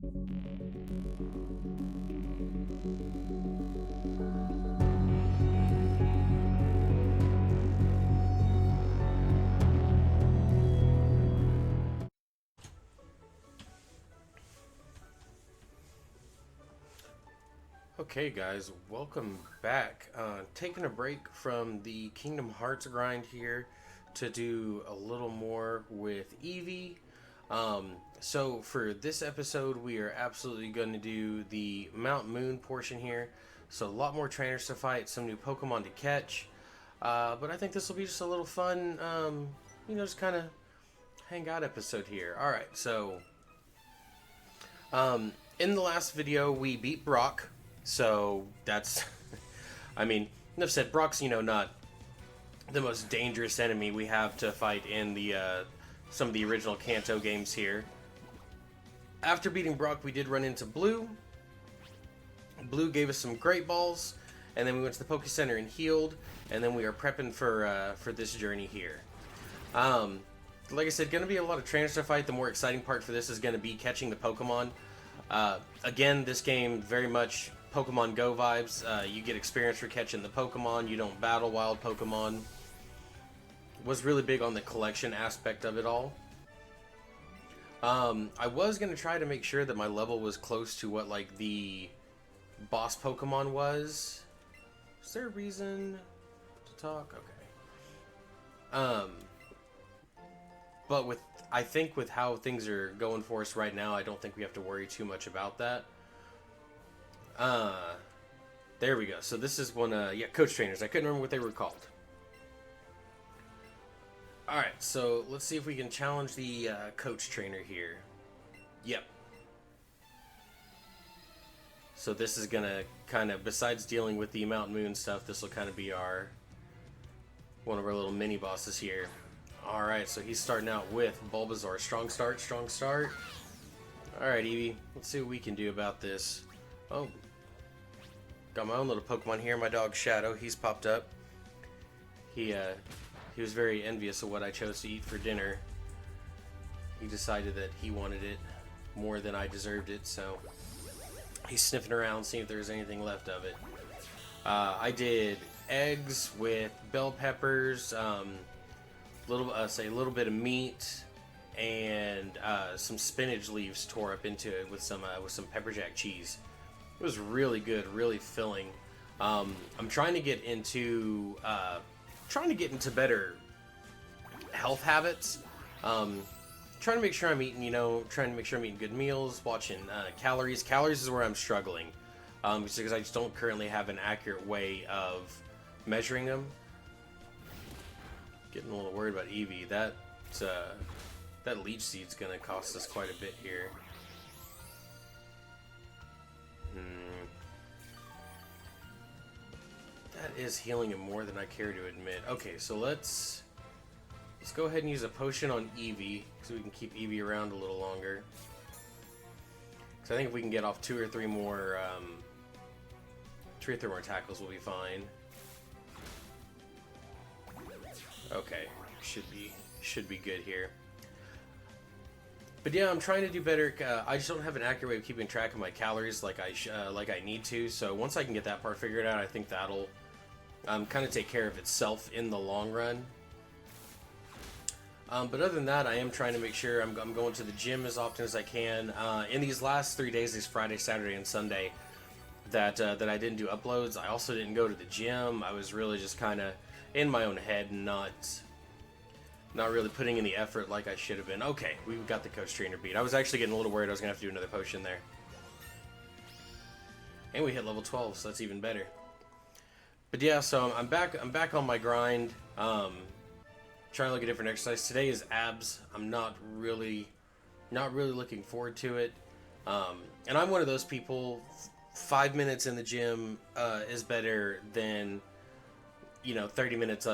Okay guys, welcome back. Taking a break from the Kingdom Hearts grind here to do a little more with Eevee. So for this episode, we are absolutely going to do the Mount Moon portion here. So a lot more trainers to fight, some new Pokemon to catch. But I think this will be just a little fun, just kind of hang out episode here. Alright, so in the last video, we beat Brock. So that's, I mean, enough said. Brock's, not the most dangerous enemy we have to fight in the some of the original Kanto games here. After beating Brock, we did run into Blue. Blue gave us some Great Balls, and then we went to the Poke Center and healed, and then we are prepping for this journey here. Like I said, going to be a lot of trainers to fight. The more exciting part for this is going to be catching the Pokemon. Again, this game very much Pokemon Go vibes. You get experience for catching the Pokemon. You don't battle wild Pokemon. Was really big on the collection aspect of it all. I was going to try to make sure that my level was close to what like the boss Pokemon was. Is there a reason to talk? Okay. But I think with how things are going for us right now, I don't think we have to worry too much about that. There we go. So this is one, coach trainers. I couldn't remember what they were called. Alright, so let's see if we can challenge the coach trainer here. Yep. So this is gonna kind of, besides dealing with the Mount Moon stuff, this will kind of be one of our little mini bosses here. Alright, so he's starting out with Bulbasaur. Strong start, strong start. Alright, Eevee, let's see what we can do about this. Oh, got my own little Pokemon here. My dog Shadow, he's popped up. He was very envious of what I chose to eat for dinner. He decided that he wanted it more than I deserved it, so he's sniffing around, seeing if there's anything left of it. I did eggs with bell peppers, a little bit of meat, and some spinach leaves tore up into it with some pepper jack cheese. It was really good, really filling. I'm trying to get into better health habits. Trying to make sure I'm eating, good meals, watching calories. Calories is where I'm struggling, because I just don't currently have an accurate way of measuring them. Getting a little worried about Eevee. That leech seed's gonna cost us quite a bit here. That is healing him more than I care to admit. Okay, so let's go ahead and use a potion on Eevee so we can keep Eevee around a little longer. So I think if we can get off two or three more tackles, we'll be fine. Okay, should be good here. But yeah, I'm trying to do better. I just don't have an accurate way of keeping track of my calories like I need to. So once I can get that part figured out, I think that'll kind of take care of itself in the long run. But other than that, I am trying to make sure I'm going to the gym as often as I can. In these last 3 days, these Friday, Saturday, and Sunday, that I didn't do uploads. I also didn't go to the gym. I was really just kind of in my own head and not really putting in the effort like I should have been. Okay, we got the coach trainer beat. I was actually getting a little worried I was going to have to do another potion there. And we hit level 12, so that's even better. But yeah, so I'm back on my grind. Trying to look at different exercise. Today is abs. I'm not really looking forward to it. And I'm one of those people, 5 minutes in the gym is better than 30 minutes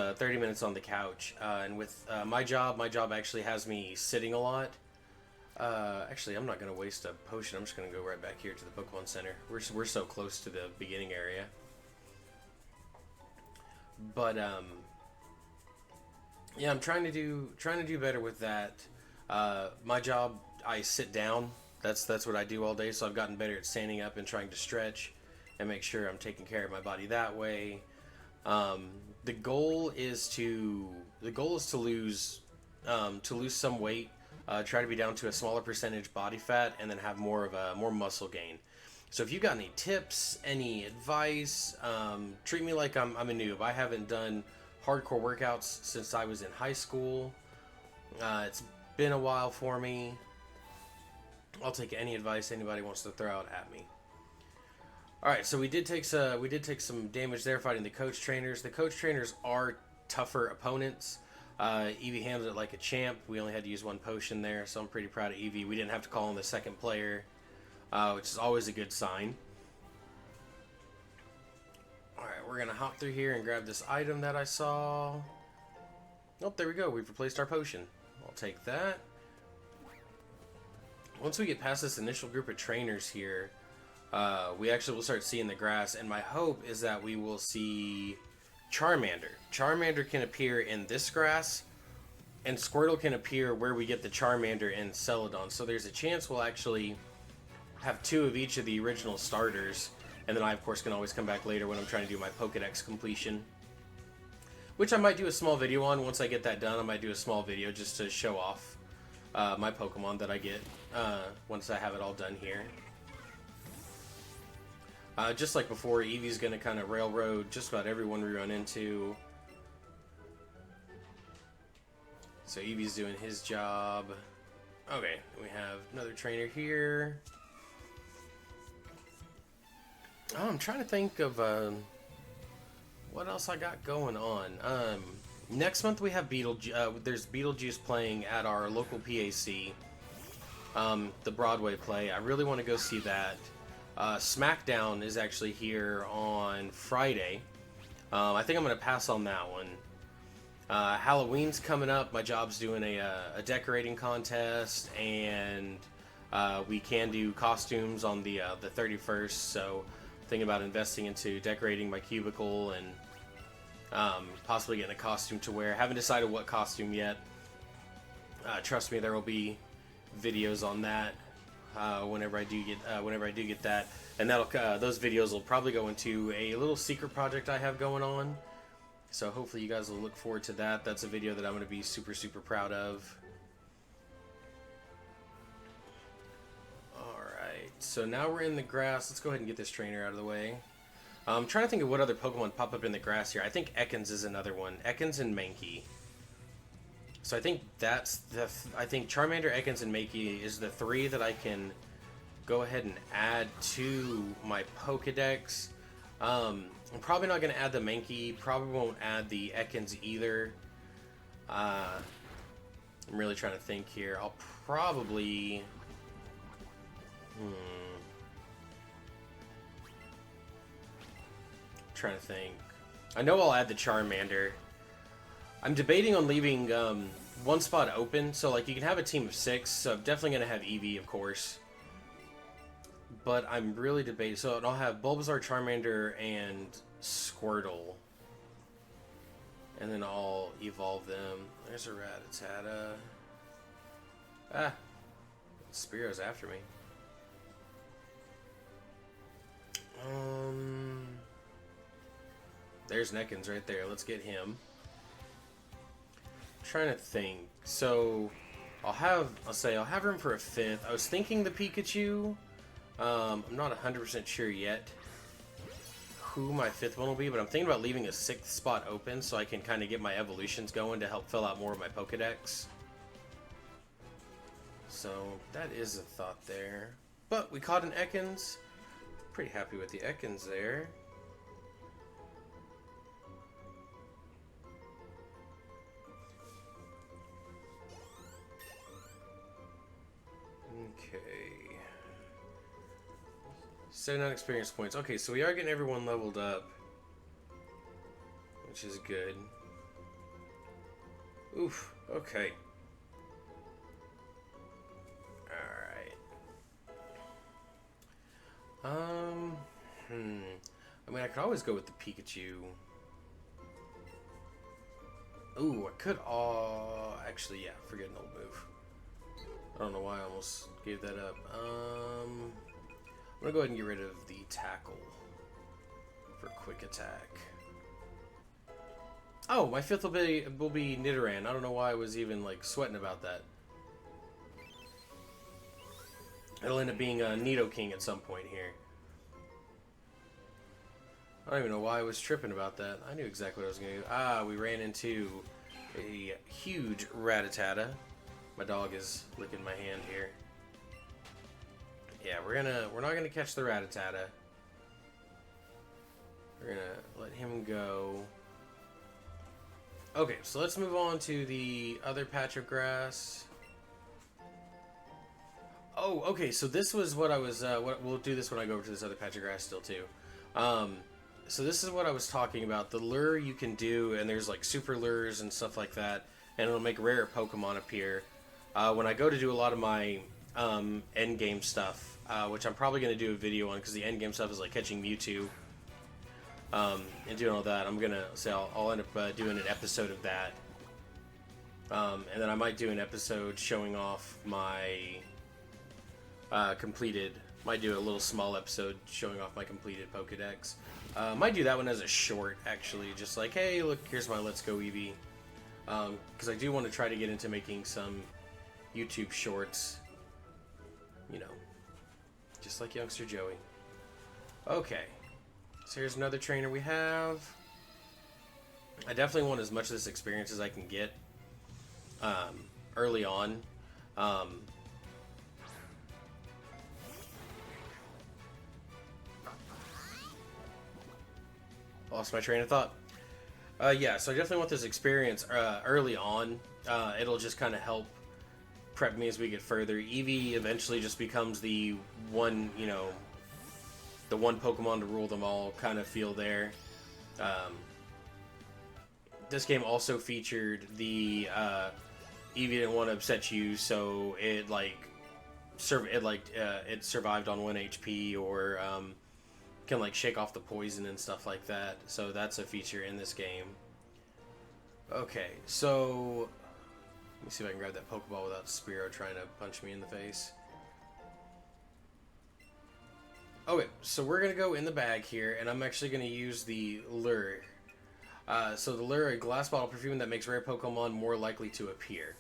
on the couch. And with my job actually has me sitting a lot. Actually, I'm not going to waste a potion. I'm just going to go right back here to the Pokemon Center. We're so close to the beginning area. But yeah, I'm trying to do better with that. My job, I sit down That's what I do all day. So I've gotten better at standing up and trying to stretch and make sure I'm taking care of my body that way. Um, the goal is to lose some weight, try to be down to a smaller percentage body fat, and then have more muscle gain. So if you've got any tips, any advice, treat me like I'm a noob. I haven't done hardcore workouts since I was in high school. It's been a while for me. I'll take any advice anybody wants to throw out at me. All right, so we did take some damage there fighting the coach trainers. The coach trainers are tougher opponents. Eevee handled it like a champ. We only had to use one potion there, so I'm pretty proud of Eevee. We didn't have to call on the second player, which is always a good sign. All right, we're gonna hop through here and grab this item that I saw. Oh, there we go. We've replaced our potion. I'll take that. Once we get past this initial group of trainers here, we actually will start seeing the grass, and my hope is that we will see Charmander. Charmander can appear in this grass, and Squirtle can appear where we get the Charmander and Celadon. So there's a chance we'll actually have two of each of the original starters, and then I, of course, can always come back later when I'm trying to do my Pokedex completion, which I might do a small video on. Once I get that done, I might do a small video just to show off my Pokemon that I get once I have it all done here. Just like before, Eevee's going to kind of railroad just about everyone we run into. So Eevee's doing his job. Okay, we have another trainer here. Oh, I'm trying to think of what else I got going on. Next month we have there's Beetlejuice playing at our local PAC. The Broadway play. I really want to go see that. SmackDown is actually here on Friday. I think I'm going to pass on that one. Halloween's coming up. My job's doing a decorating contest, and we can do costumes on the 31st, so thinking about investing into decorating my cubicle and possibly getting a costume to wear. Haven't decided what costume yet. Trust me, there will be videos on that whenever I do get that, and those videos will probably go into a little secret project I have going on. So hopefully you guys will look forward to that. That's a video that I'm going to be super, super proud of. Alright, so now we're in the grass. Let's go ahead and get this trainer out of the way. I'm trying to think of what other Pokemon pop up in the grass here. I think Ekans is another one. Ekans and Mankey. So I think I think Charmander, Ekans, and Mankey is the three that I can go ahead and add to my Pokedex. I'm probably not going to add the Mankey. Probably won't add the Ekans either. I'm really trying to think here. I'll probably... trying to think. I know I'll add the Charmander. I'm debating on leaving one spot open, so like you can have a team of 6, so I'm definitely going to have Eevee, of course. But I'm really debating, so I'll have Bulbasaur, Charmander, and Squirtle. And then I'll evolve them. There's a Rattata. Ah! Spearow's after me. There's Ekans right there. Let's get him. I'm trying to think. So I'll have room for a 5th. I was thinking the Pikachu. I'm not 100% sure yet who my 5th one will be, but I'm thinking about leaving a 6th spot open so I can kind of get my evolutions going to help fill out more of my Pokedex. So that is a thought there. But we caught an Ekans. Pretty happy with the Ekans there. Okay. 79 experience points. Okay, so we are getting everyone leveled up, which is good. Oof. Okay. I mean, I could always go with the Pikachu. Ooh, I could actually, yeah, forget an old move. I don't know why I almost gave that up. I'm gonna go ahead and get rid of the tackle for quick attack. Oh, my fifth will be Nidoran. I don't know why I was even like sweating about that. It'll end up being a Nidoking at some point here. I don't even know why I was tripping about that. I knew exactly what I was going to do. Ah, we ran into a huge Rattata. My dog is licking my hand here. Yeah, we're not gonna catch the Rattata. We're gonna let him go. Okay, so let's move on to the other patch of grass. Oh, okay, so this was what I was, we'll do this when I go over to this other patch of grass still too. So this is what I was talking about. The lure you can do, and there's like super lures and stuff like that, and it'll make rare Pokemon appear. When I go to do a lot of my end game stuff, which I'm probably going to do a video on because the end game stuff is like catching Mewtwo and doing all that. I'm going to say I'll end up doing an episode of that. And then I might do an episode showing off my might do a little small episode showing off my completed Pokedex. Might do that one as a short, actually, just like, hey, look, here's my Let's Go Eevee. Because I do want to try to get into making some YouTube shorts, you know, just like youngster Joey. Okay, so here's another trainer we have. I definitely want as much of this experience as I can get early on. Lost my train of thought. Yeah, so I definitely want this experience early on. It'll just kind of help prep me as we get further. Eevee eventually just becomes the one, you know, the one Pokemon to rule them all kind of feel there. This game also featured the Eevee didn't want to upset you, so it it survived on 1 HP or can like shake off the poison and stuff like that. So that's a feature in this game. Okay, so let me see if I can grab that Pokeball without Spearow trying to punch me in the face. Okay, so we're going to go in the bag here, and I'm actually going to use the lure. So the lure, a glass bottle perfume that makes rare Pokemon more likely to appear.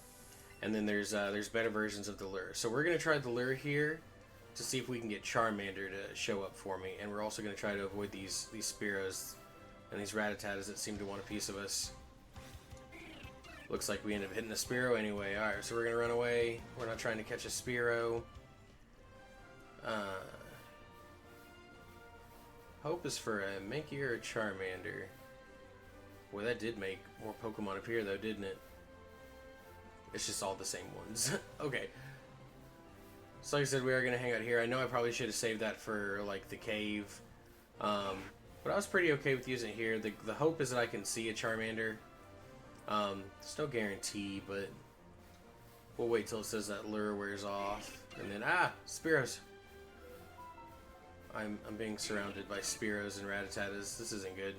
And then there's better versions of the lure. So we're going to try the lure here to see if we can get Charmander to show up for me. And we're also going to try to avoid these Spearows and these Rattatas that seem to want a piece of us. Looks like we end up hitting a Spearow anyway. Alright, so we're going to run away. We're not trying to catch a Spearow. Hope is for a Mankey or a Charmander. Boy, that did make more Pokemon appear though, didn't it? It's just all the same ones. Okay. So like I said, we are going to hang out here. I know I probably should have saved that for like the cave. But I was pretty okay with using it here. The hope is that I can see a Charmander. There's no guarantee, but we'll wait till it says that lure wears off. And then, Spearows. I'm being surrounded by Spearows and Rattatas. This isn't good.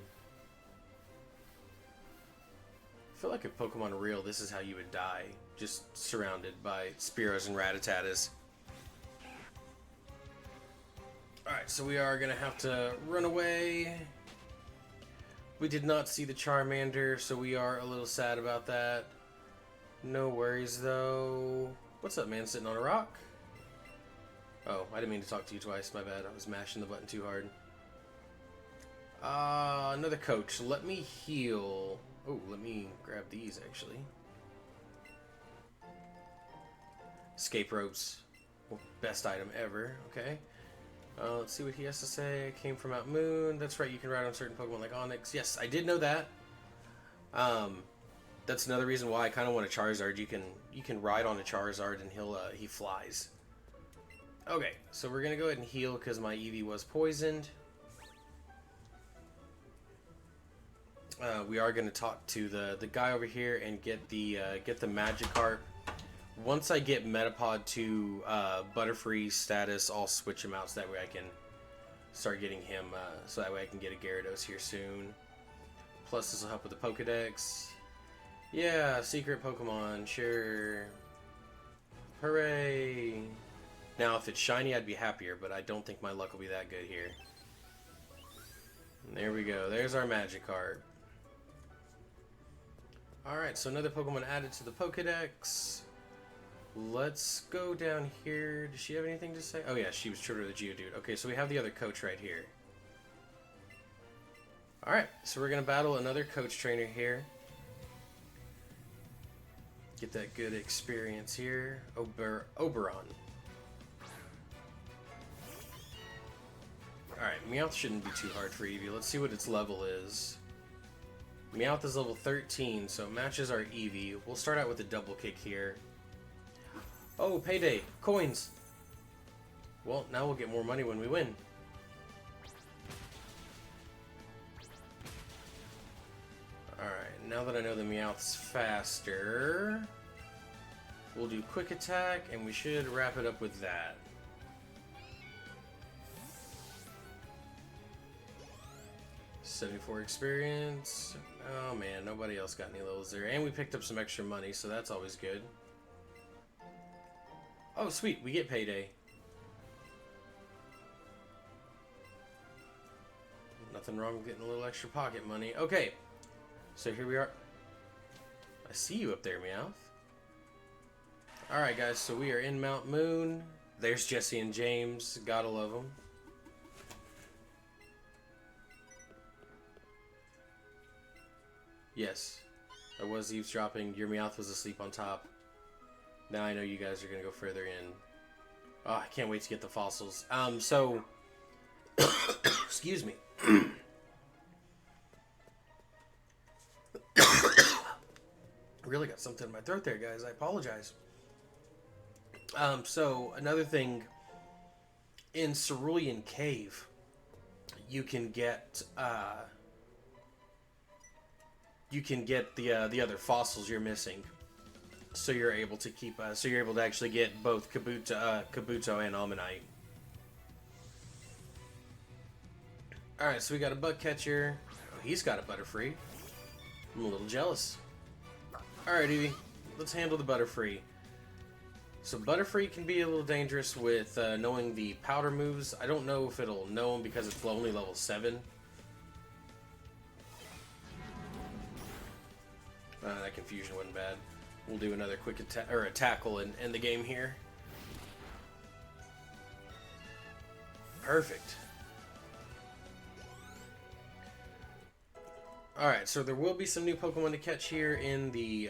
I feel like if Pokemon were real, this is how you would die. Just surrounded by Spearows and Rattatatas. Alright, so we are going to have to run away. We did not see the Charmander, so we are a little sad about that. No worries, though. What's up, man? Sitting on a rock? Oh, I didn't mean to talk to you twice. My bad. I was mashing the button too hard. Another coach. Let me heal. Oh, let me grab these, actually. Escape ropes. Well, best item ever. Okay. Let's see what he has to say. I came from Mount Moon. That's right, you can ride on certain Pokemon like Onix. Yes, I did know that. That's another reason why I kind of want a Charizard. You can ride on a Charizard and he flies. Okay, so we're gonna go ahead and heal because my Eevee was poisoned. We are gonna talk to the guy over here and get the Magikarp. Once I get Metapod to Butterfree status, I'll switch him out so that way I can start getting him, so that way I can get a Gyarados here soon. Plus this will help with the Pokedex. Yeah, secret Pokemon, sure. Hooray! Now, if it's shiny, I'd be happier, but I don't think my luck will be that good here. And there we go. There's our Magikarp. Alright, so another Pokemon added to the Pokedex. Let's go down here. Does she have anything to say? Oh yeah, she was true to the Geodude. Okay, so we have the other coach right here. Alright, so we're going to battle another coach trainer here. Get that good experience here. Oberon. Alright, Meowth shouldn't be too hard for Eevee. Let's see what its level is. Meowth is level 13, so it matches our Eevee. We'll start out with a double kick here. Oh, payday! Coins! Well, now we'll get more money when we win. Alright, now that I know the Meowth's faster, we'll do quick attack, and we should wrap it up with that. $74 experience. Oh man, nobody else got any levels there. And we picked up some extra money, so that's always good. Oh sweet, we get payday. Nothing wrong with getting a little extra pocket money. Okay, so here we are. I see you up there, Meowth. Alright guys, so we are in Mount Moon. There's Jesse and James. Gotta love them. Yes, I was eavesdropping. Your Meowth was asleep on top. Now I know you guys are going to go further in. Oh, I can't wait to get the fossils. So... excuse me. Really got something in my throat there, guys. I apologize. So, another thing. In Cerulean Cave, you can get... the other fossils you're missing, so you're able to keep. So you're able to actually get both Kabuto and Ammonite. All right, so we got a bug catcher. Oh, he's got a Butterfree. I'm a little jealous. All right, Eevee, let's handle the Butterfree. So Butterfree can be a little dangerous with knowing the powder moves. I don't know if it'll know them because it's only level 7. That confusion wasn't bad. We'll do another quick attack or a tackle and end the game here. Perfect. All right, so there will be some new Pokemon to catch here in the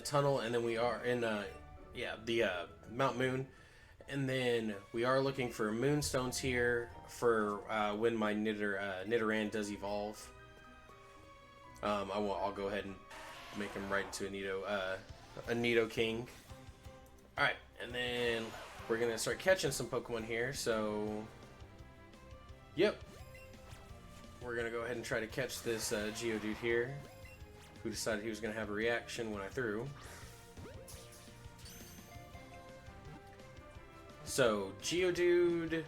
tunnel, and then we are in Mount Moon, and then we are looking for Moonstones here for when my Nidoran does evolve. I'll go ahead and make him right into a Nidoking. Alright, and then we're going to start catching some Pokemon here, so... Yep. We're going to go ahead and try to catch this Geodude here, who decided he was going to have a reaction when I threw. So, Geodude,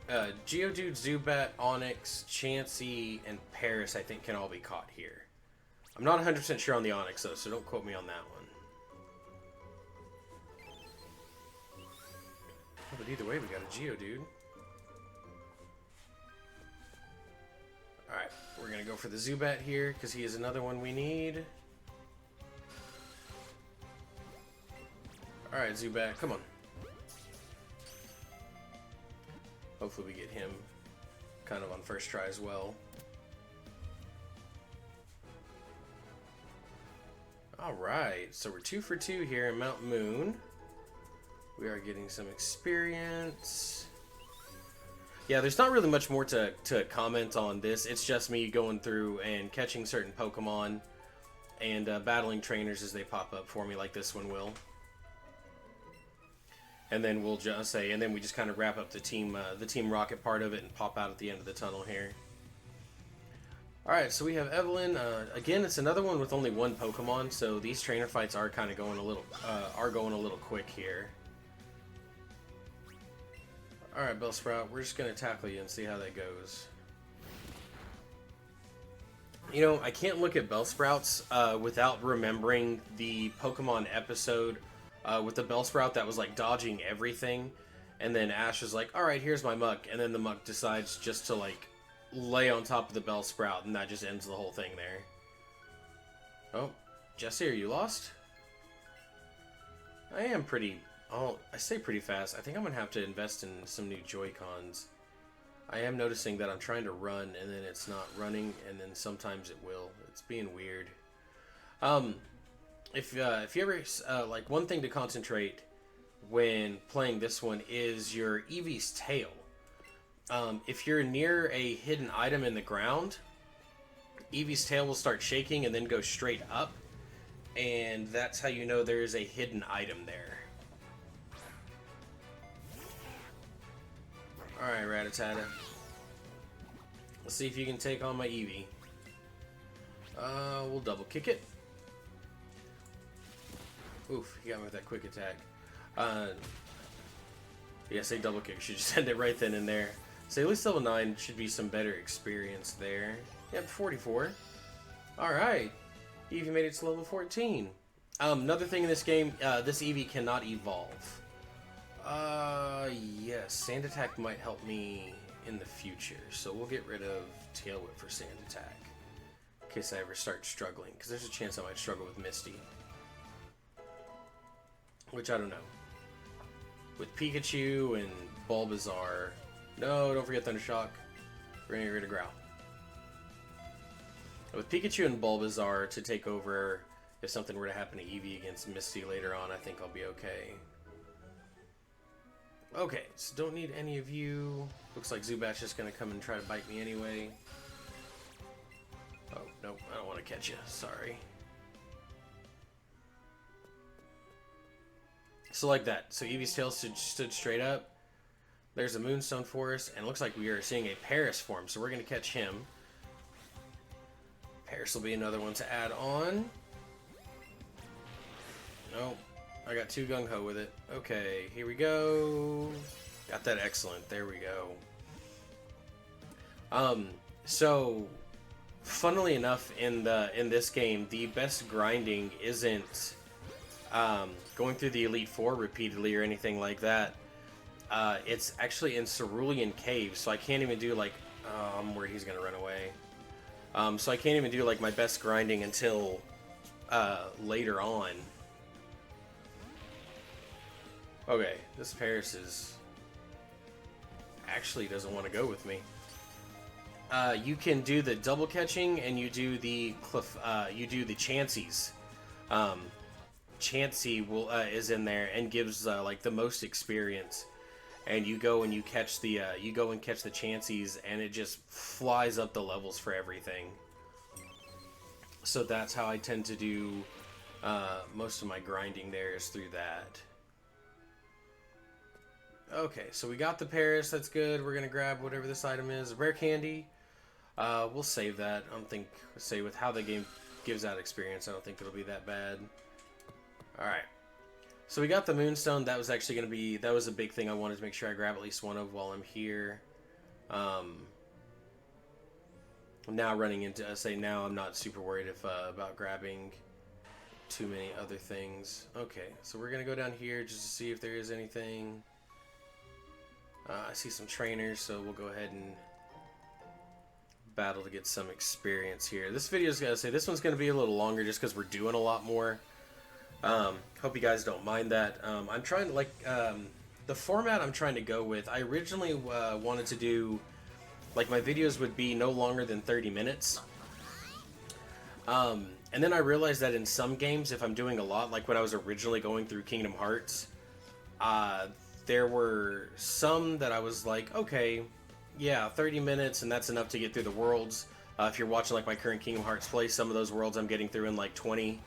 Zubat, Onix, Chansey, and Paris, I think, can all be caught here. I'm not 100% sure on the Onix, though, so don't quote me on that one. Oh, but either way, we got a Geodude. Alright, we're going to go for the Zubat here, because he is another one we need. Alright, Zubat, come on. Hopefully we get him kind of on first try as well. Alright, so we're 2 for 2 here in Mount Moon. We are getting some experience. Yeah, there's not really much more to comment on this. It's just me going through and catching certain Pokemon and battling trainers as they pop up for me, like this one will. And then we'll just say, and then we just kind of wrap up the Team Rocket part of it and pop out at the end of the tunnel here. Alright, so we have Evelyn. Again, it's another one with only one Pokemon, so these trainer fights are kind of going a little quick here. Alright, Bellsprout, we're just going to tackle you and see how that goes. You know, I can't look at Bellsprouts without remembering the Pokemon episode with the Bellsprout that was like dodging everything, and then Ash is like, all right, here's my Muck, and then the Muck decides just to like lay on top of the Bellsprout, and that just ends the whole thing there. Oh, Jesse, are you lost? I am pretty... Oh, I say pretty fast. I think I'm going to have to invest in some new Joy-Cons. I am noticing that I'm trying to run, and then it's not running, and then sometimes it will. It's being weird. If you ever... like, one thing to concentrate when playing this one is your Eevee's tail. If you're near a hidden item in the ground, Eevee's tail will start shaking and then go straight up. And that's how you know there is a hidden item there. Alright, Rattata. Let's see if you can take on my Eevee. We'll double kick it. Oof, he got me with that quick attack. Yeah, say double kick. Should just end it right then and there. So at least level 9 should be some better experience there. Yep, 44. Alright. Eevee made it to level 14. Another thing in this game, this Eevee cannot evolve. Yes, Sand Attack might help me in the future. So we'll get rid of Tail Whip for Sand Attack. In case I ever start struggling. Because there's a chance I might struggle with Misty. Which I don't know. With Pikachu and Bulbasaur. No, don't forget Thundershock. We're gonna get rid of Growl. With Pikachu and Bulbasaur to take over, if something were to happen to Eevee against Misty later on, I think I'll be okay. Okay, so don't need any of you. Looks like Zubat's just gonna come and try to bite me anyway. Oh, nope, I don't want to catch you. Sorry. So like that. So Eevee's tail stood straight up. There's a Moonstone Forest, and it looks like we are seeing a Paris form, so we're going to catch him. Paris will be another one to add on. Nope. I got too gung-ho with it. Okay, here we go. Got that excellent. There we go. So, funnily enough, in this game, the best grinding isn't going through the Elite Four repeatedly or anything like that. It's actually in Cerulean Caves, so I can't even do like... I'm worried he's gonna run away. So I can't even do like my best grinding until later on. Okay, this Paris is... actually doesn't want to go with me. You can do the double catching, and you do the Chanseys. Chansey is in there and gives like the most experience. And you go and you catch the Chanseys, and it just flies up the levels for everything. So that's how I tend to do most of my grinding there, is through that. Okay, so we got the Paris. That's good. We're gonna grab whatever this item is. Rare candy. We'll save that. I don't think, say with how the game gives out experience, I don't think it'll be that bad. All right. So we got the Moonstone. That was actually going to be... that was a big thing I wanted to make sure I grab at least one of while I'm here. Now running into... now I'm not super worried about grabbing too many other things. Okay, so we're going to go down here just to see if there is anything. I see some trainers, so we'll go ahead and battle to get some experience here. This video is going to say... this one's going to be a little longer just because we're doing a lot more. Hope you guys don't mind that. I'm trying to, like, the format I'm trying to go with, I originally wanted to do, like, my videos would be no longer than 30 minutes. And then I realized that in some games, if I'm doing a lot, like when I was originally going through Kingdom Hearts, there were some that I was like, okay, yeah, 30 minutes, and that's enough to get through the worlds. If you're watching, like, my current Kingdom Hearts play, some of those worlds I'm getting through in, like, 20.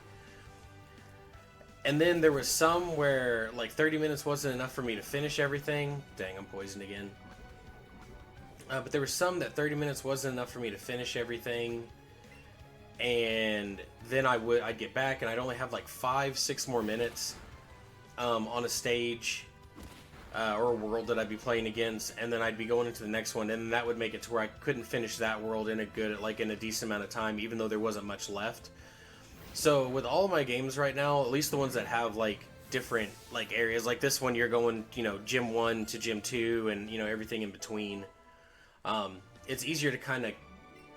And then there was some where, like, 30 minutes wasn't enough for me to finish everything. Dang, I'm poisoned again. But there was some that 30 minutes wasn't enough for me to finish everything. And then I'd get back, and I'd only have, like, 5-6 more minutes on a stage or a world that I'd be playing against. And then I'd be going into the next one, and that would make it to where I couldn't finish that world in a decent amount of time, even though there wasn't much left. So with all of my games right now, at least the ones that have like different like areas. Like this one, you're going, you know, gym 1 to gym 2, and you know everything in between. It's easier to kind of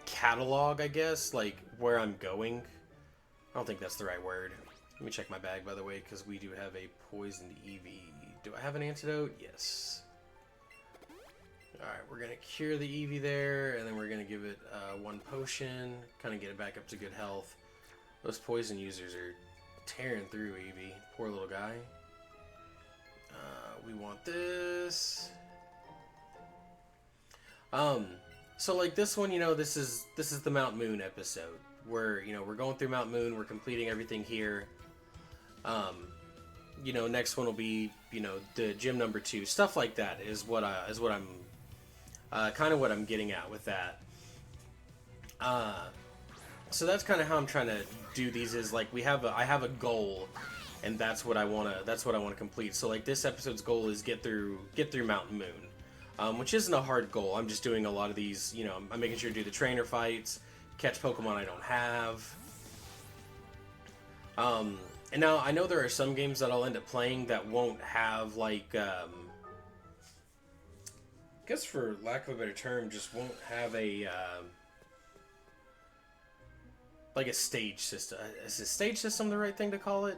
catalog, I guess, like where I'm going. I don't think that's the right word. Let me check my bag, by the way, because we do have a poisoned Eevee. Do I have an antidote? Yes. Alright, we're going to cure the Eevee there, and then we're going to give it 1 potion, kind of get it back up to good health. Those poison users are tearing through Eevee. Poor little guy. We want this. So like this one, you know, this is the Mount Moon episode. Where, you know, we're going through Mount Moon, we're completing everything here. You know, next one will be, you know, the gym number 2. Stuff like that is what I'm kind of what I'm getting at with that. So that's kind of how I'm trying to do these, is like I have a goal, and that's what I want to complete. So like this episode's goal is get through Mountain Moon, which isn't a hard goal. I'm just doing a lot of these, you know, I'm making sure to do the trainer fights, catch Pokemon I don't have. And now I know there are some games that I'll end up playing that won't have like I guess for lack of a better term, just won't have a like a stage system. Is a stage system the right thing to call it?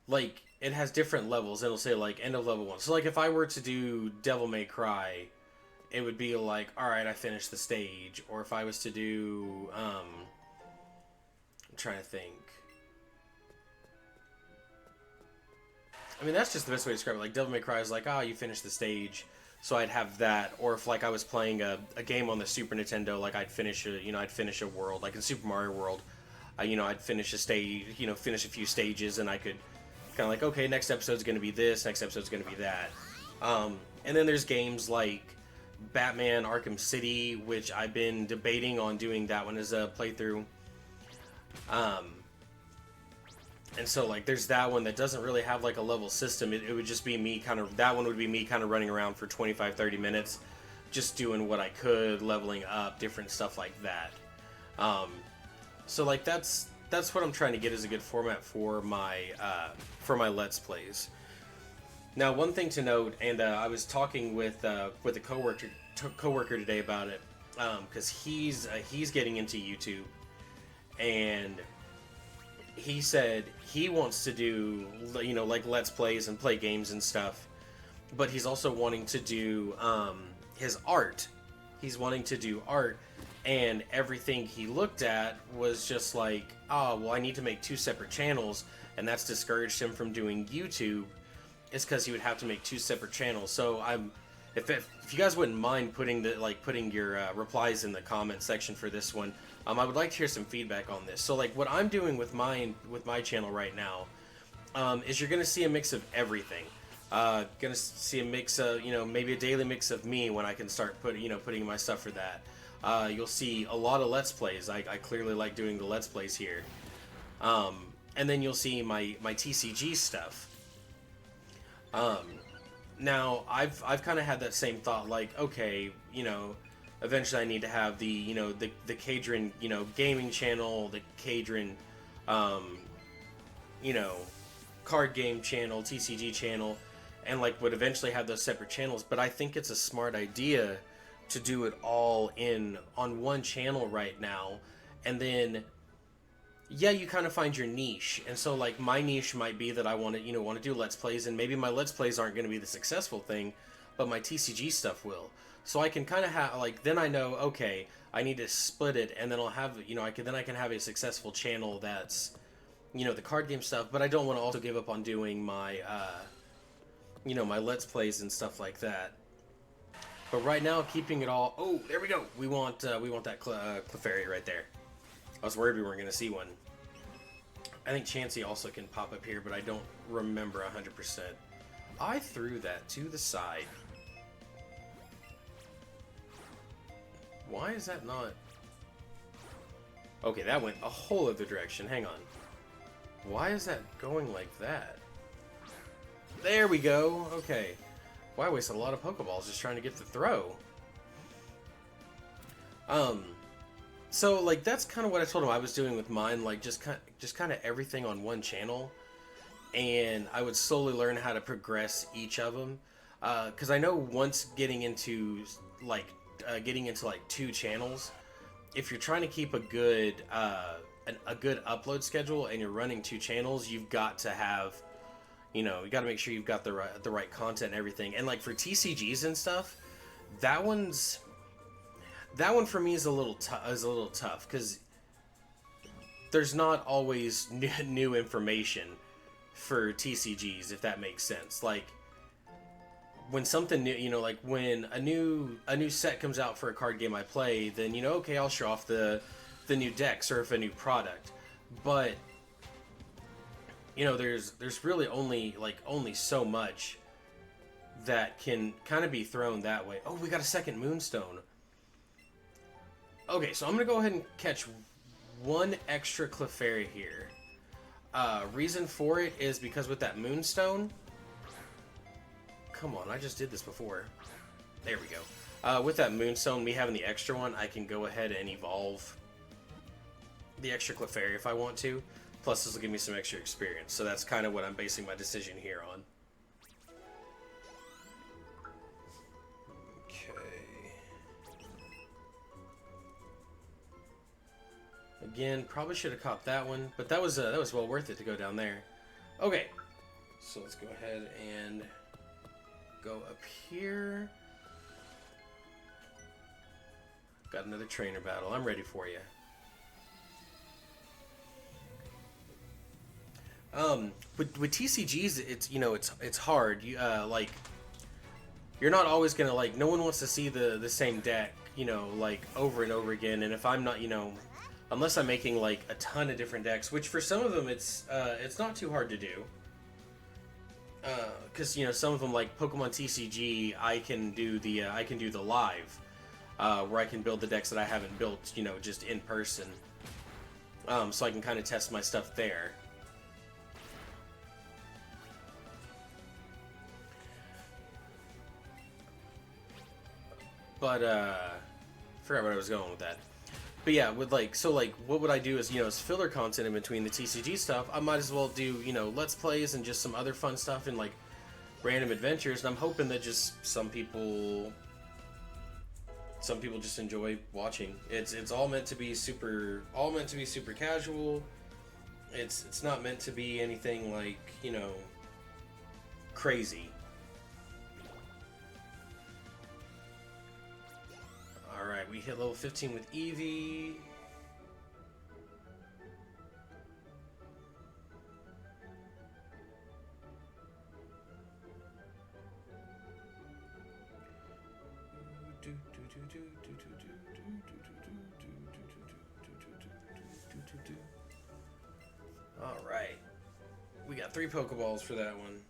Like, it has different levels. It'll say, like, end of level 1. So, like, if I were to do Devil May Cry, it would be like, alright, I finished the stage. Or if I was to do, I'm trying to think. I mean, that's just the best way to describe it. Like, Devil May Cry is like, you finished the stage. So I'd have that. Or if, like, I was playing a game on the Super Nintendo, like, I'd finish a world. Like, in Super Mario World, I'd finish a stage, finish a few stages, and I could kind of like, okay, next episode's going to be this, next episode's going to be that. And then there's games like Batman Arkham City, which I've been debating on doing that one as a playthrough. And so, like, there's that one that doesn't really have, like, a level system. It would just be me that one would be me kind of running around for 25-30 minutes, just doing what I could, leveling up, different stuff like that. So, like, that's what I'm trying to get as a good format for my Let's Plays. Now, one thing to note, and I was talking with a coworker today about it, because he's getting into YouTube, and he said he wants to do, like Let's Plays and play games and stuff, but he's also wanting to do his art. He's wanting to do art, and everything he looked at was just like, well, I need to make 2 separate channels, and that's discouraged him from doing YouTube. It's because he would have to make 2 separate channels. So if you guys wouldn't mind putting your replies in the comment section for this one, I would like to hear some feedback on this. So, like, what I'm doing with my channel right now is you're gonna see a mix of everything. Gonna see a mix of, maybe a daily mix of me when I can start putting my stuff for that. You'll see a lot of Let's Plays. I clearly like doing the Let's Plays here. And then you'll see my TCG stuff. Now, I've kind of had that same thought, like, okay, eventually I need to have the Cadron, gaming channel, the Cadron, card game channel, TCG channel, and, like, would eventually have those separate channels. But I think it's a smart idea to do it all on one channel right now, and then you kind of find your niche. And so, like, my niche might be that I want to do Let's Plays, and maybe my Let's Plays aren't going to be the successful thing, but my TCG stuff will. So I can kind of have, like, then I know, okay, I need to split it, and then I'll have, I can have a successful channel that's, the card game stuff, but I don't want to also give up on doing my, my Let's Plays and stuff like that. But right now, keeping it all, oh, there we go. We want that Clefairy right there. I was worried we weren't going to see one. I think Chansey also can pop up here, but I don't remember 100%. I threw that to the side. Why is that not... Okay, that went a whole other direction. Hang on. Why is that going like that? There we go. Okay. Well, I wasted a lot of Pokeballs just trying to get the throw. So, like, that's kind of what I told him I was doing with mine, like, just kind of everything on one channel. and I would slowly learn how to progress each of them. Because I know once like getting into like 2 channels, if you're trying to keep a good a good upload schedule and you're running 2 channels, you've got to have, you got to make sure you've got the right content and everything. And like for TCGs and stuff, that one for me is a little tough because there's not always new information for TCGs, if that makes sense. Like when something new, like when a new set comes out for a card game I play, then okay, I'll show off the new decks or if a new product. But there's really only so much that can kind of be thrown that way. Oh, we got a second Moonstone. Okay, so I'm gonna go ahead and catch one extra Clefairy here. Reason for it is because with that Moonstone, come on, I just did this before. There we go. With that Moonstone, me having the extra one, I can go ahead and evolve the extra Clefairy if I want to. Plus, this will give me some extra experience. So that's kind of what I'm basing my decision here on. Again, probably should have caught that one, but that was well worth it to go down there. Okay, so let's go ahead and go up here. Got another trainer battle. I'm ready for you. With TCGs, it's hard. Like you're not always gonna no one wants to see the same deck, over and over again. And if I'm not, unless I'm making like a ton of different decks, which for some of them it's not too hard to do. Because some of them like Pokemon TCG, I can do the live, where I can build the decks that I haven't built, just in person. So I can kind of test my stuff there. But forgot where I was going with that. But yeah, with what would I do is, as filler content in between the TCG stuff, I might as well do, Let's Plays and just some other fun stuff and, random adventures. And I'm hoping that just some people just enjoy watching. It's all meant to be super casual. It's not meant to be anything crazy. Alright, we hit level 15 with Eevee. Alright. We got 3 Pokeballs for that one.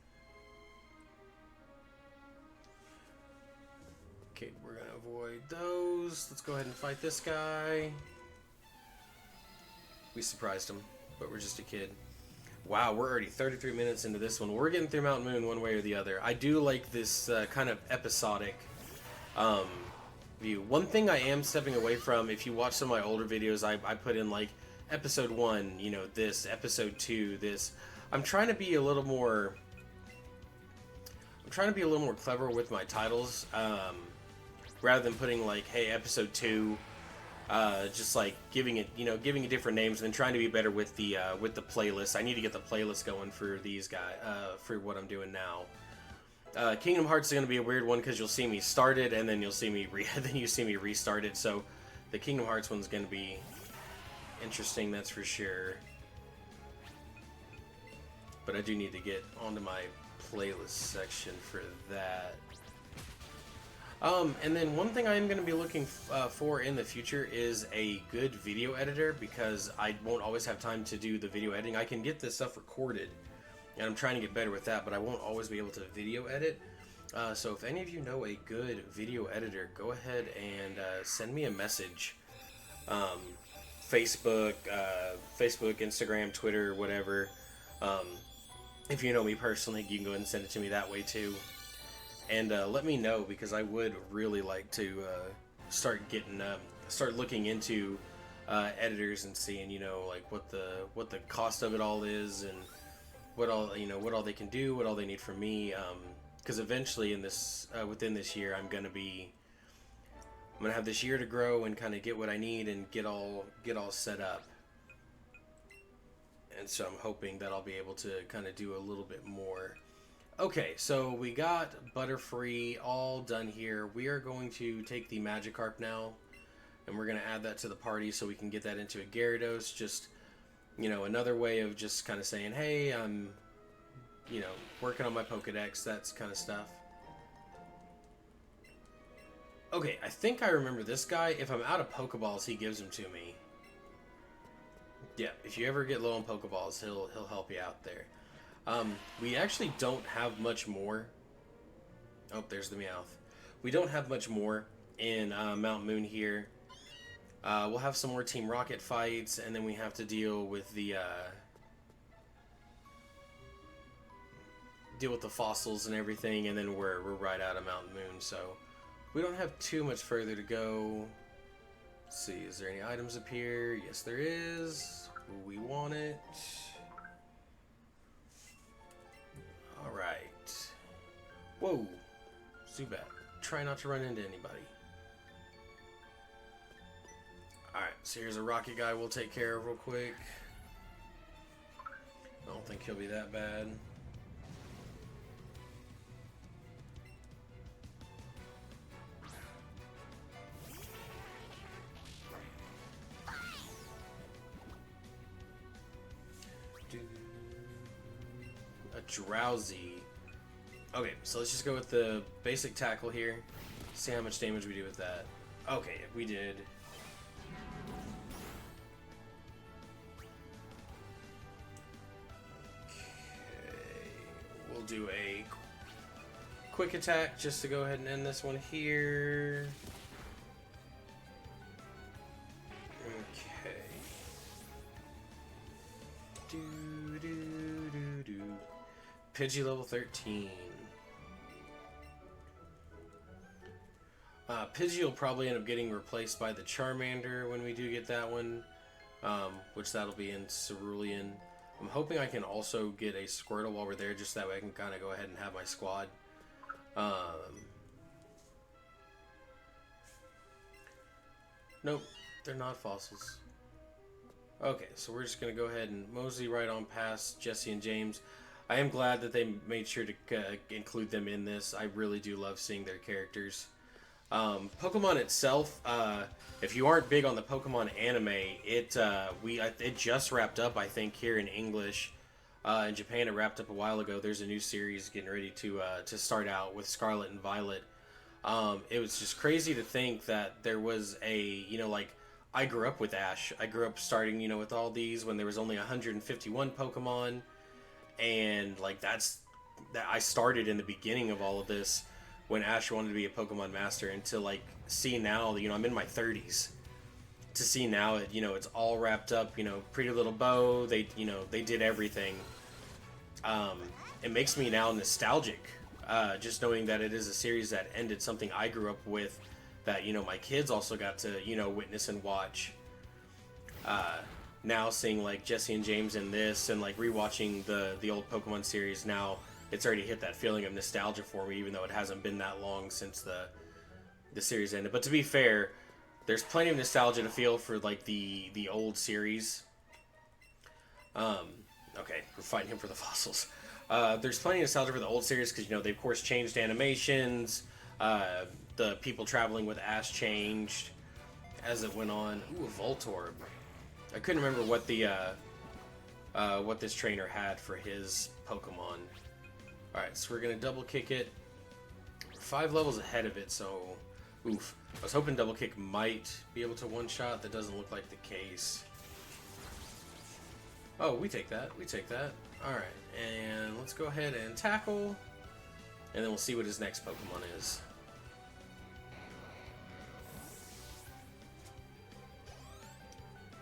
Okay, we're gonna avoid those. Let's go ahead and fight this guy. We surprised him, but we're just a kid. Wow, we're already 33 minutes into this one. We're getting through Mountain Moon one way or the other. I do like this kind of episodic view. One thing I am stepping away from, if you watch some of my older videos, I put in episode 1, this, episode 2, this. I'm trying to be a little more clever with my titles. Rather than putting hey, episode 2, just giving it different names, and then trying to be better with the playlist. I need to get the playlist going for these guys, for what I'm doing now. Kingdom Hearts is going to be a weird one because you'll see me start it and then you'll see me restart it. So the Kingdom Hearts one's going to be interesting, that's for sure. But I do need to get onto my playlist section for that. And then one thing I am going to be looking for in the future is a good video editor, because I won't always have time to do the video editing. I can get this stuff recorded, and I'm trying to get better with that, but I won't always be able to video edit. So if any of you know a good video editor, go ahead and send me a message. Facebook, Instagram, Twitter, whatever. If you know me personally, you can go ahead and send it to me that way too. And let me know, because I would really like to start looking into editors and seeing, what the cost of it all is, and what all what all they can do, what all they need from me. Because eventually in this within this year, I'm gonna have this year to grow and kind of get what I need and get all set up. And so I'm hoping that I'll be able to kind of do a little bit more. Okay, so we got Butterfree all done here. We are going to take the Magikarp now, and we're going to add that to the party so we can get that into a Gyarados. Just, another way of just kind of saying, hey, I'm, working on my Pokedex, that kind of stuff. Okay, I think I remember this guy. If I'm out of Pokeballs, he gives them to me. Yeah, if you ever get low on Pokeballs, he'll help you out there. We actually don't have much more. Oh, there's the Meowth. We don't have much more in Mount Moon here. We'll have some more Team Rocket fights, and then we have to deal with the fossils and everything, and then we're right out of Mount Moon. So we don't have too much further to go. Let's see, is there any items up here? Yes, there is. We want it. Alright. Whoa. Zubat. Try not to run into anybody. Alright, so here's a rocket guy we'll take care of real quick. I don't think he'll be that bad. Drowsy. Okay, so let's just go with the basic tackle here. See how much damage we do with that. Okay, we did. Okay, we'll do a quick attack just to go ahead and end this one here. Okay. Pidgey level 13. Pidgey will probably end up getting replaced by the Charmander when we do get that one, which that'll be in Cerulean. I'm hoping I can also get a Squirtle while we're there, just that way I can kind of go ahead and have my squad. Nope, they're not fossils. Okay, so we're just going to go ahead and mosey right on past Jesse and James. I am glad that they made sure to include them in this. I really do love seeing their characters. Pokemon itself, if you aren't big on the Pokemon anime, it just wrapped up, I think, here in English. In Japan, it wrapped up a while ago. There's a new series getting ready to start out with Scarlet and Violet. It was just crazy to think that there was a, I grew up with Ash. I grew up starting, with all these when there was only 151 Pokemon. And I started in the beginning of all of this when Ash wanted to be a Pokemon master, and to see now, I'm in my 30s, to see now it's all wrapped up, Pretty Little Bow, they did everything. It makes me now nostalgic, just knowing that it is a series that ended something I grew up with, that my kids also got to witness and watch. Now seeing Jesse and James in this, and rewatching the old Pokemon series, now it's already hit that feeling of nostalgia for me, even though it hasn't been that long since the series ended. But to be fair, there's plenty of nostalgia to feel for the old series. Okay, we're fighting him for the fossils. There's plenty of nostalgia for the old series because they of course changed animations. The people traveling with Ash changed as it went on. Ooh, a Voltorb. I couldn't remember what what this trainer had for his Pokemon. Alright, so we're going to double kick it. We're 5 levels ahead of it, so oof. I was hoping double kick might be able to one-shot. That doesn't look like the case. Oh, we take that. We take that. Alright, and let's go ahead and tackle. And then we'll see what his next Pokemon is.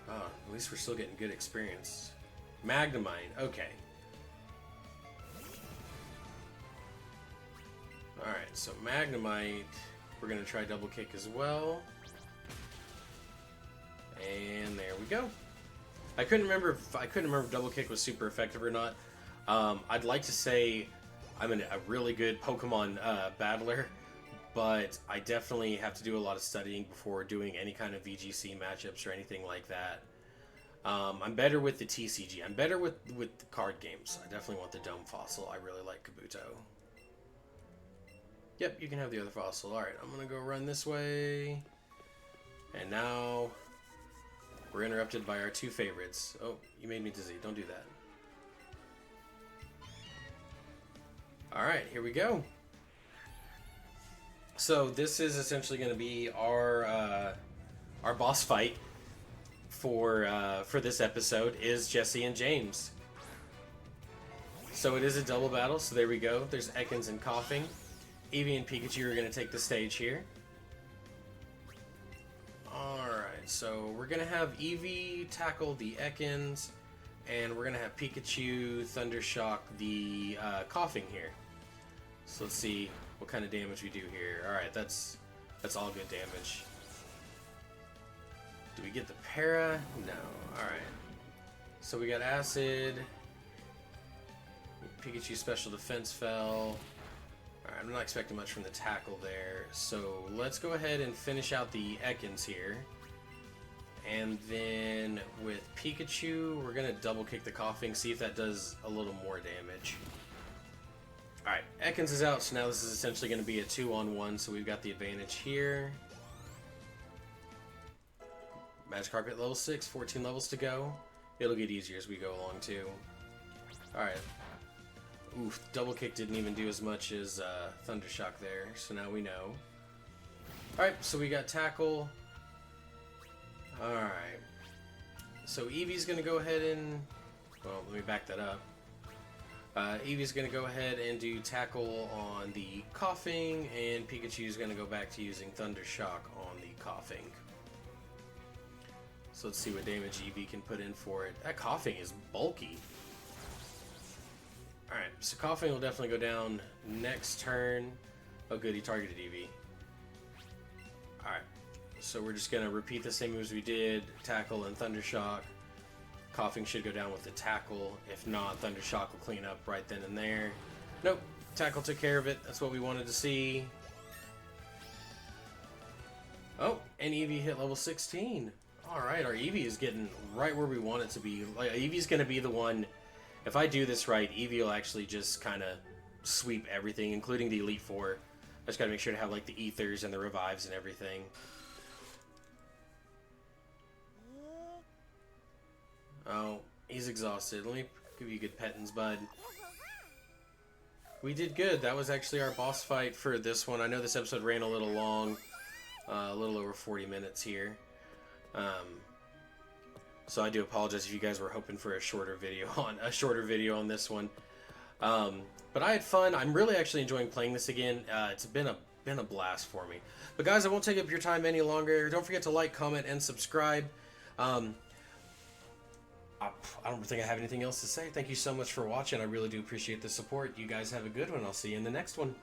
Oh, at least we're still getting good experience. Magnemite, okay. Alright, so Magnemite, we're going to try double kick as well. And there we go. I couldn't remember if double kick was super effective or not. I'd like to say I'm a really good Pokemon battler, but I definitely have to do a lot of studying before doing any kind of VGC matchups or anything like that. I'm better with the TCG. I'm better with the card games. I definitely want the Dome Fossil. I really like Kabuto. Yep, you can have the other fossil. Alright, I'm going to go run this way. And now we're interrupted by our two favorites. Oh, you made me dizzy. Don't do that. Alright, here we go. So this is essentially going to be our boss fight for this episode is Jesse and James. So it is a double battle, so there we go. There's Ekans and Coughing. Eevee and Pikachu are going to take the stage here. Alright, so we're going to have Eevee tackle the Ekans, and we're going to have Pikachu Thundershock the Coughing here. So let's see what kind of damage we do here. Alright, that's all good damage. Do we get the para? No. Alright. So we got Acid. Pikachu Special Defense fell. Alright, I'm not expecting much from the tackle there. So let's go ahead and finish out the Ekans here. And then with Pikachu, we're going to double kick the Coughing, see if that does a little more damage. Alright, Ekans is out, so now this is essentially going to be a 2-on-1, so we've got the advantage here. Magikarp at level 6, 14 levels to go. It'll get easier as we go along too. Alright. Oof, double kick didn't even do as much as Thundershock there, so now we know. Alright, so we got Tackle. Alright. So Eevee's going to go ahead and... Well, let me back that up. Eevee's going to go ahead and do Tackle on the Coughing, and Pikachu's going to go back to using Thundershock on the Coughing. So let's see what damage Eevee can put in for it. That Coughing is bulky. Alright, so Coughing will definitely go down next turn. Oh good, he targeted Eevee. Alright, so we're just going to repeat the same moves we did. Tackle and Thundershock. Coughing should go down with the Tackle. If not, Thundershock will clean up right then and there. Nope, Tackle took care of it. That's what we wanted to see. Oh, and Eevee hit level 16. Alright, our Eevee is getting right where we want it to be. Like, Eevee's going to be the one... If I do this right, Eevee will actually just kind of sweep everything, including the Elite Four. I just got to make sure to have like the Ethers and the Revives and everything. Oh, he's exhausted. Let me give you good pettins, bud. We did good. That was actually our boss fight for this one. I know this episode ran a little long, a little over 40 minutes here. So I do apologize if you guys were hoping for a shorter video on this one. But I had fun. I'm really actually enjoying playing this again. It's been a blast for me. But guys, I won't take up your time any longer. Don't forget to like, comment, and subscribe. I don't think I have anything else to say. Thank you so much for watching. I really do appreciate the support. You guys have a good one. I'll see you in the next one.